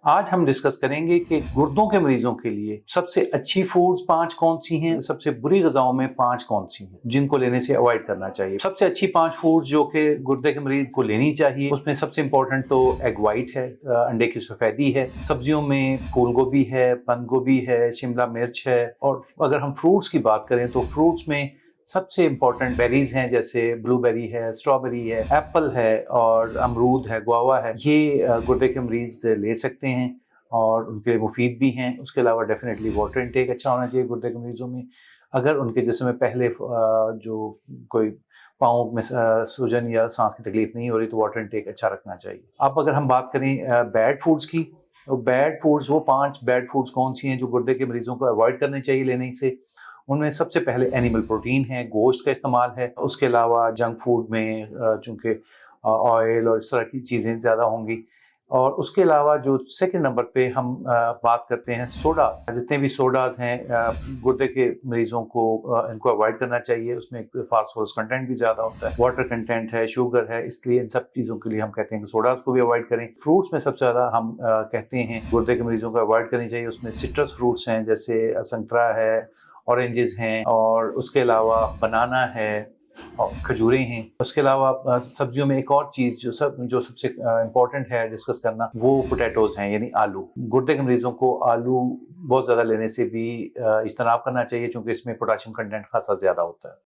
आज हम डिस्कस करेंगे कि गुर्दों के मरीजों के लिए सबसे अच्छी फूड्स 5 कौन सी हैं, सबसे बुरी ग़िज़ाओं में 5 कौन सी हैं जिनको लेने से अवॉइड करना चाहिए। सबसे अच्छी 5 फूड्स जो कि गुर्दे के मरीज को लेनी चाहिए, उसमें सबसे इंपॉर्टेंट तो एग वाइट है, अंडे की सफ़ेदी है। सब्जियों में फूल गोभी है, बंद गोभी है, शिमला मिर्च है। और अगर हम फ्रूट्स की बात करें तो फ्रूट्स में सबसे इम्पॉर्टेंट बेरीज हैं, जैसे ब्लूबेरी है, स्ट्रॉबेरी है, एप्पल है और अमरूद है, गुआवा है। ये गुर्दे के मरीज ले सकते हैं और उनके लिए मुफीद भी हैं। उसके अलावा डेफिनेटली वाटर इंटेक अच्छा होना चाहिए गुर्दे के मरीजों में। अगर उनके जिस्म में पहले जो कोई पाँव में सूजन या सांस की तकलीफ नहीं हो रही तो वाटर इंटेक अच्छा रखना चाहिए। अब अगर हम बात करें बैड फूड्स की, तो बैड फूड्स, वो 5 बैड फूड्स कौन सी हैं जो गुर्दे के मरीजों को अवॉइड करने चाहिए लेने से। उनमें सबसे पहले एनिमल प्रोटीन है, गोश्त का इस्तेमाल है। उसके अलावा जंक फूड में चूँकि ऑयल और इस तरह की चीज़ें ज़्यादा होंगी। और उसके अलावा जो सेकंड नंबर पे हम बात करते हैं सोडास। जितने भी सोडास हैं गुर्दे के मरीजों को इनको अवॉइड करना चाहिए। उसमें एक फास्फोरस कंटेंट भी ज़्यादा होता है, वाटर कंटेंट है, शुगर है, इसलिए इन सब चीज़ों के लिए हम कहते हैं कि सोडास को भी अवॉइड करें। फ्रूट्स में सबसे ज़्यादा हम कहते हैं गुर्दे के मरीजों को अवॉइड करनी चाहिए। उसमें सिट्रस फ्रूट्स हैं, जैसे संतरा है, ऑरेंजेस हैं, और उसके अलावा बनाना है और खजूरें हैं। उसके अलावा सब्जियों में एक और चीज़ जो सबसे इम्पॉर्टेंट है डिस्कस करना, वो पोटैटोज़ हैं, यानी आलू। गुर्दे के मरीजों को आलू बहुत ज़्यादा लेने से भी इज्तनाब करना चाहिए, क्योंकि इसमें पोटेशियम कंटेंट खासा ज़्यादा होता है।